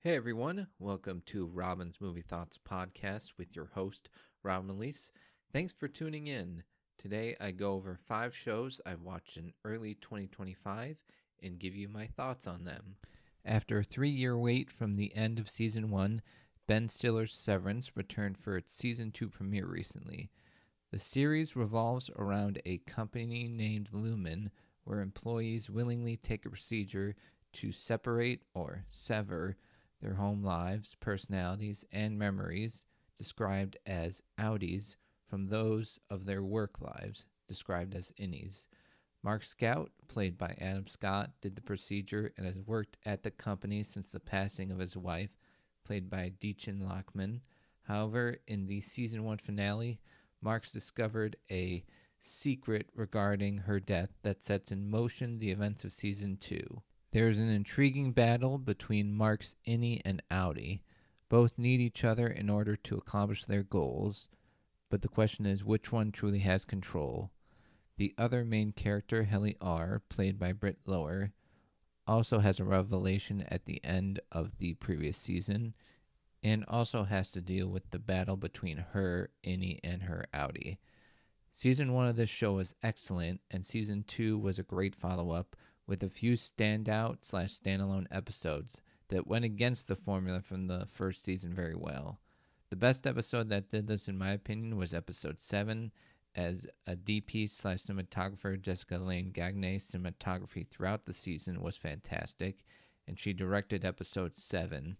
Hey everyone, welcome to Robin's Movie Thoughts podcast with your host, Robin Lalisse. Thanks for tuning in. Today I go over 5 shows I've watched in early 2025 and give you my thoughts on them. After a 3-year wait from the end of Season 1, Ben Stiller's Severance returned for its Season 2 premiere recently. The series revolves around a company named Lumen, where employees willingly take a procedure to separate or sever their home lives, personalities, and memories, described as outies, from those of their work lives, described as innies. Mark Scout, played by Adam Scott, did the procedure and has worked at the company since the passing of his wife, played by Deachin Lockman. However, in the season 1 finale, Mark's discovered a secret regarding her death that sets in motion the events of season 2. There is an intriguing battle between Mark's innie and outie. Both need each other in order to accomplish their goals, but the question is which one truly has control. The other main character, Helly R., played by Britt Lower, also has a revelation at the end of the previous season and also has to deal with the battle between her innie and her outie. Season 1 of this show was excellent, and Season 2 was a great follow-up with a few standout/standalone episodes that went against the formula from the first season very well. The best episode that did this, in my opinion, was episode 7, as a DP/cinematographer, Jessica Lane Gagnet's cinematography throughout the season was fantastic, and she directed episode 7.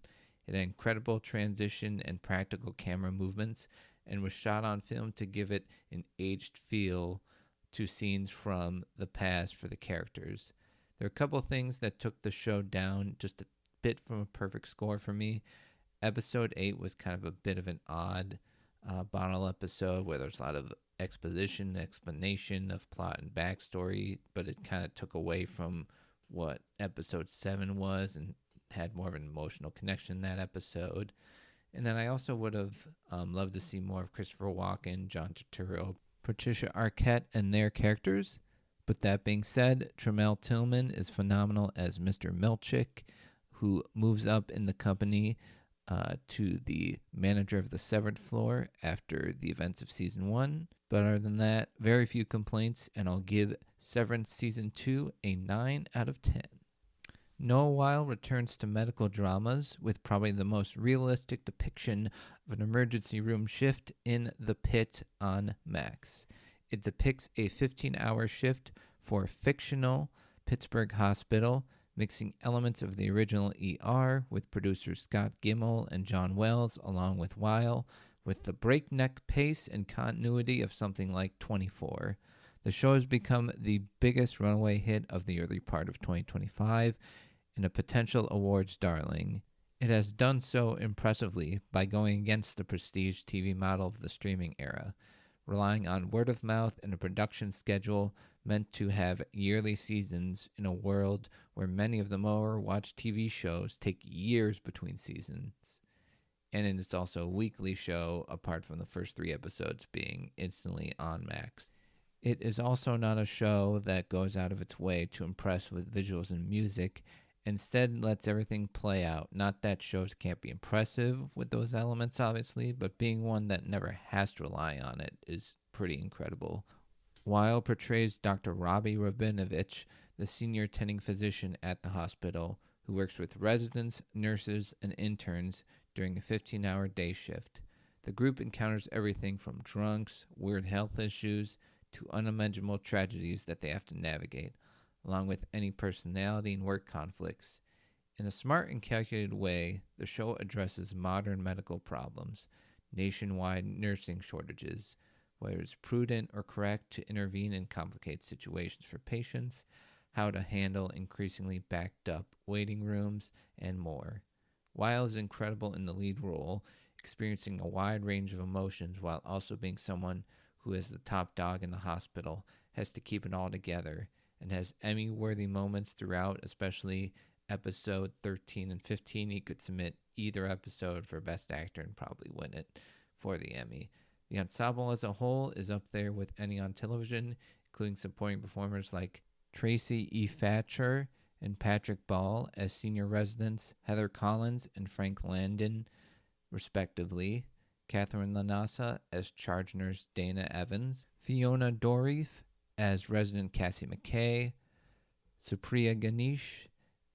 It had incredible transition and practical camera movements, and was shot on film to give it an aged feel to scenes from the past for the characters. There are a couple things that took the show down just a bit from a perfect score for me. Episode 8 was kind of a bit of an odd bottle episode where there's a lot of explanation of plot and backstory, but it kind of took away from what episode 7 was and had more of an emotional connection in that episode. And then I also would have loved to see more of Christopher Walken, John Turturro, Patricia Arquette, and their characters. But that being said, Tramell Tillman is phenomenal as Mr. Milchick, who moves up in the company to the manager of the severed floor after the events of Season 1. But other than that, very few complaints, and I'll give Severance Season 2 a 9 out of 10. Noah Weil returns to medical dramas with probably the most realistic depiction of an emergency room shift in The Pitt on Max. It depicts a 15-hour shift for a fictional Pittsburgh hospital, mixing elements of the original ER with producers Scott Gimel and John Wells along with Weil, with the breakneck pace and continuity of something like 24. The show has become the biggest runaway hit of the early part of 2025 and a potential awards darling. It has done so impressively by going against the prestige TV model of the streaming era, relying on word of mouth and a production schedule meant to have yearly seasons in a world where many of the more watched TV shows take years between seasons. And it's also a weekly show, apart from the first 3 episodes being instantly on Max. It is also not a show that goes out of its way to impress with visuals and music, instead lets everything play out. Not that shows can't be impressive with those elements, obviously, but being one that never has to rely on it is pretty incredible. Weil portrays Dr. Robbie Rabinovich, the senior attending physician at the hospital, who works with residents, nurses, and interns during a 15-hour day shift. The group encounters everything from drunks, weird health issues, to unimaginable tragedies that they have to navigate, along with any personality and work conflicts. In a smart and calculated way, the show addresses modern medical problems, nationwide nursing shortages, whether it's prudent or correct to intervene in complicated situations for patients, how to handle increasingly backed up waiting rooms, and more. Weil is incredible in the lead role, experiencing a wide range of emotions while also being someone who is the top dog in the hospital, has to keep it all together, and has Emmy-worthy moments throughout, especially episode 13 and 15. He could submit either episode for Best Actor and probably win it for the Emmy. The ensemble as a whole is up there with any on television, including supporting performers like Tracy E. Thatcher and Patrick Ball as senior residents Heather Collins and Frank Landon, respectively. Catherine Lanasa as charge nurse Dana Evans. Fiona Dorif as resident Cassie McKay. Supriya Ganesh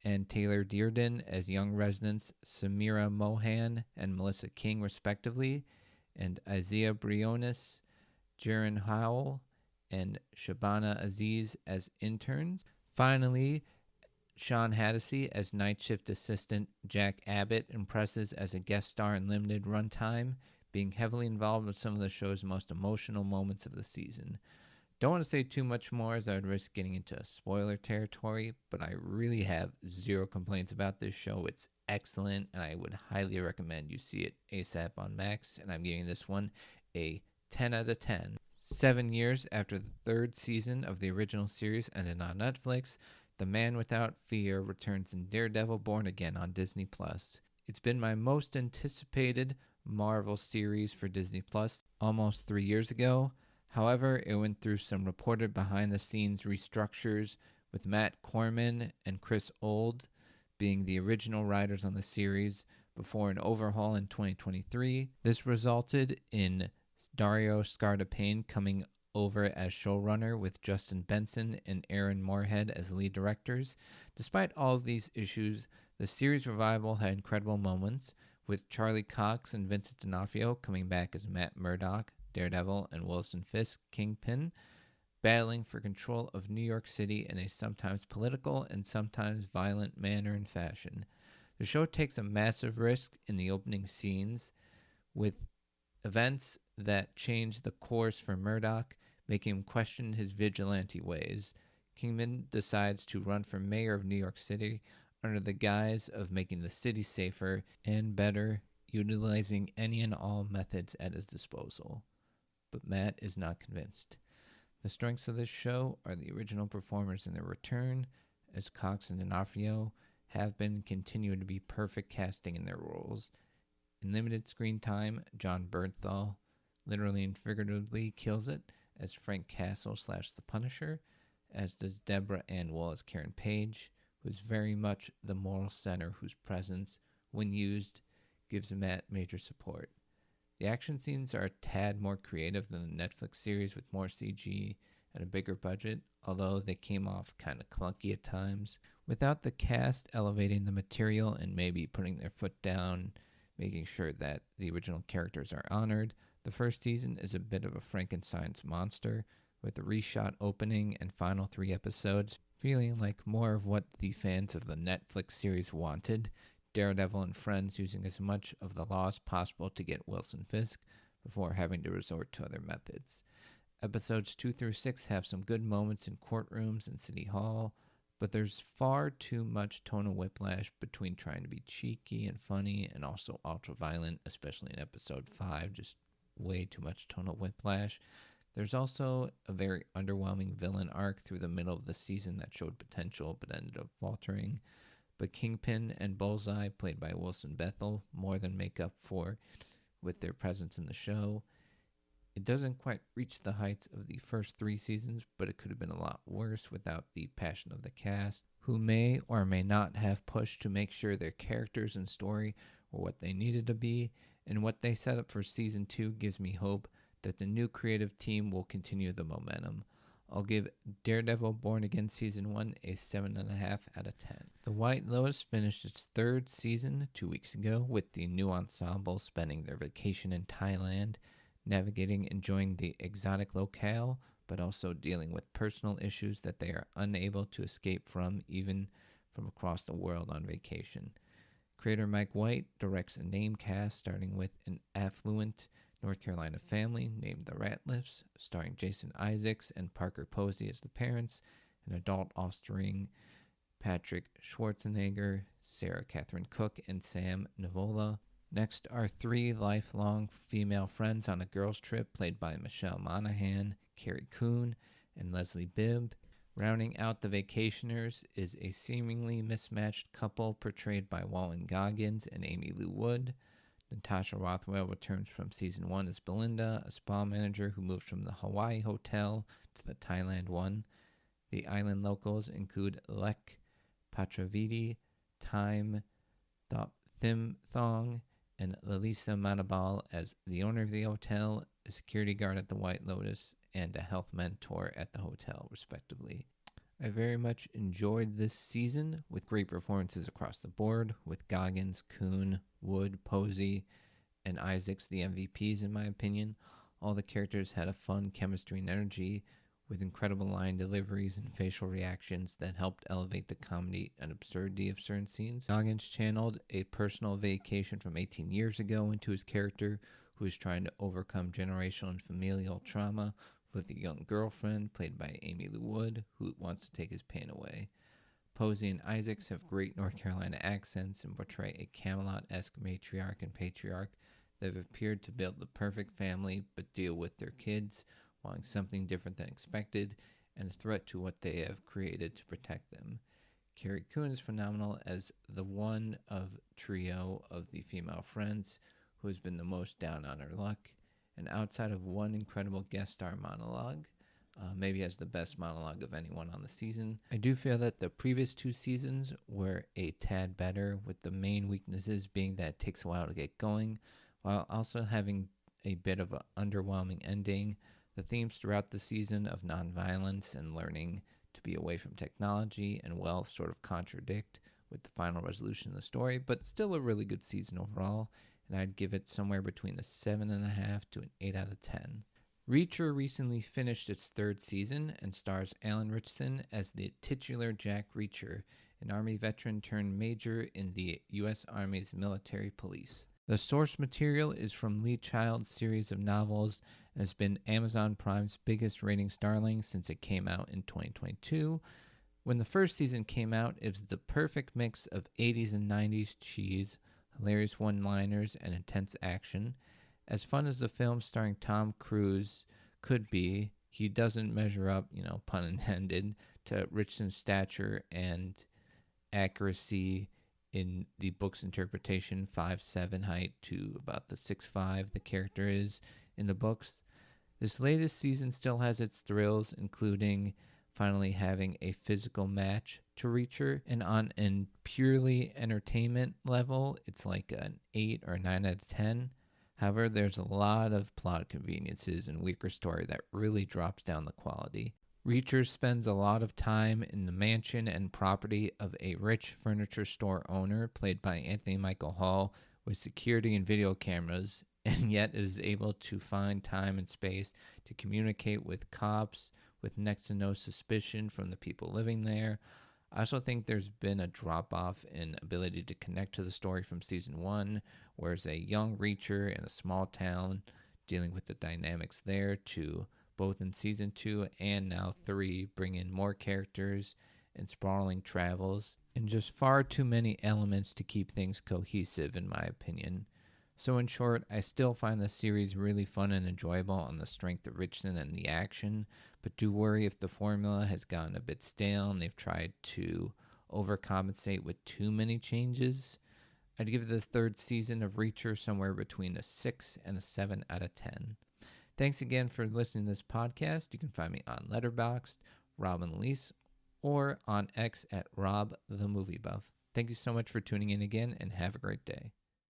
and Taylor Dearden as young residents Samira Mohan and Melissa King, respectively. And Isaiah Briones, Jaron Howell, and Shabana Aziz as interns. Finally, Sean Haddisy as night shift assistant Jack Abbott impresses as a guest star in limited runtime, being heavily involved with some of the show's most emotional moments of the season. Don't want to say too much more as I would risk getting into spoiler territory, but I really have zero complaints about this show. It's excellent, and I would highly recommend you see it ASAP on Max, and I'm giving this one a 10 out of 10. 7 years after the third season of the original series ended on Netflix, The Man Without Fear returns in Daredevil Born Again on Disney+. It's been my most anticipated Marvel series for Disney+, almost 3 years ago. However, it went through some reported behind-the-scenes restructures, with Matt Corman and Chris Old being the original writers on the series before an overhaul in 2023. This resulted in Dario Scardapane coming over as showrunner, with Justin Benson and Aaron Moorhead as lead directors. Despite all of these issues, the series revival had incredible moments, with Charlie Cox and Vincent D'Onofrio coming back as Matt Murdock, Daredevil, and Wilson Fisk, Kingpin, battling for control of New York City in a sometimes political and sometimes violent manner and fashion. The show takes a massive risk in the opening scenes, with events that change the course for Murdock, making him question his vigilante ways. Kingpin decides to run for mayor of New York City under the guise of making the city safer and better, utilizing any and all methods at his disposal. But Matt is not convinced. The strengths of this show are the original performers and their return, as Cox and D'Onofrio have been and continue to be perfect casting in their roles. In limited screen time, John Bernthal literally and figuratively kills it as Frank Castle / The Punisher, as does Deborah Ann Wool as Karen Page, who is very much the moral center whose presence, when used, gives Matt major support. The action scenes are a tad more creative than the Netflix series, with more CG and a bigger budget, although they came off kind of clunky at times. Without the cast elevating the material and maybe putting their foot down, making sure that the original characters are honored, the first season is a bit of a Frankenstein's monster, with the reshot opening and final 3 episodes feeling like more of what the fans of the Netflix series wanted. Daredevil and friends using as much of the law as possible to get Wilson Fisk before having to resort to other methods. Episodes 2 through 6 have some good moments in courtrooms and City Hall, but there's far too much tonal whiplash between trying to be cheeky and funny and also ultra-violent, especially in episode 5, just way too much tonal whiplash. There's also a very underwhelming villain arc through the middle of the season that showed potential but ended up faltering. But Kingpin and Bullseye, played by Wilson Bethel, more than make up for with their presence in the show. It doesn't quite reach the heights of the first 3 seasons, but it could have been a lot worse without the passion of the cast, who may or may not have pushed to make sure their characters and story were what they needed to be, and what they set up for Season 2 gives me hope that the new creative team will continue the momentum. I'll give Daredevil Born Again Season 1 a 7.5 out of 10. The White Lotus finished its 3rd season 2 weeks ago, with the new ensemble spending their vacation in Thailand, navigating enjoying the exotic locale, but also dealing with personal issues that they are unable to escape from, even from across the world on vacation. Creator Mike White directs a name cast starting with an affluent North Carolina family named the Ratliffs, starring Jason Isaacs and Parker Posey as the parents, and adult offspring Patrick Schwarzenegger, Sarah Catherine Cook, and Sam Nivola. Next are 3 lifelong female friends on a girls' trip, played by Michelle Monaghan, Carrie Coon, and Leslie Bibb. Rounding out the vacationers is a seemingly mismatched couple portrayed by Wallen Goggins and Amy Lou Wood. Natasha Rothwell returns from Season 1 as Belinda, a spa manager who moved from the Hawaii hotel to the Thailand one. The island locals include Lek Patravidi, Time, Thim Thong, and Lalisse Manabal as the owner of the hotel, a security guard at the White Lotus, and a health mentor at the hotel, respectively. I very much enjoyed this season with great performances across the board, with Goggins, Kuhn, Wood, Posey, and Isaacs the MVPs in my opinion. All the characters had a fun chemistry and energy, with incredible line deliveries and facial reactions that helped elevate the comedy and absurdity of certain scenes. Goggins channeled a personal vacation from 18 years ago into his character, who is trying to overcome generational and familial trauma with a young girlfriend, played by Amy Lou Wood, who wants to take his pain away. Posey and Isaacs have great North Carolina accents and portray a Camelot-esque matriarch and patriarch that have appeared to build the perfect family but deal with their kids, wanting something different than expected, and a threat to what they have created to protect them. Carrie Coon is phenomenal as the one of trio of the female friends who has been the most down on her luck, and outside of one incredible guest star monologue, maybe has the best monologue of anyone on the season. I do feel that the previous two seasons were a tad better, with the main weaknesses being that it takes a while to get going, while also having a bit of an underwhelming ending. The themes throughout the season of nonviolence and learning to be away from technology and wealth sort of contradict with the final resolution of the story, but still a really good season overall, and I'd give it somewhere between a 7.5 to an 8 out of 10. Reacher recently finished its third season and stars Alan Ritchson as the titular Jack Reacher, an Army veteran turned major in the U.S. Army's military police. The source material is from Lee Child's series of novels and has been Amazon Prime's biggest ratings darling since it came out in 2022. When the first season came out, it was the perfect mix of 80s and 90s cheese, hilarious one-liners, and intense action. As fun as the film starring Tom Cruise could be, he doesn't measure up, pun intended, to Richardson's stature and accuracy in the book's interpretation, 5'7" height to about the 6'5" the character is in the books. This latest season still has its thrills, including finally having a physical match to Reacher, and on a purely entertainment level, it's like an 8 or 9 out of 10. However, there's a lot of plot conveniences and weaker story that really drops down the quality. Reacher spends a lot of time in the mansion and property of a rich furniture store owner, played by Anthony Michael Hall, with security and video cameras, and yet is able to find time and space to communicate with cops with next to no suspicion from the people living there. I also think there's been a drop-off in ability to connect to the story from season 1, whereas a young Reacher in a small town dealing with the dynamics there, to both in season 2 and now 3 bring in more characters and sprawling travels, and just far too many elements to keep things cohesive in my opinion. So in short, I still find the series really fun and enjoyable on the strength of Richardson and the action, but do worry if the formula has gotten a bit stale and they've tried to overcompensate with too many changes. I'd give the third season of Reacher somewhere between a 6 and a 7 out of 10. Thanks again for listening to this podcast. You can find me on Letterboxd, Robin Lalisse, or on X at Rob the Movie Buff. Thank you so much for tuning in again, and have a great day.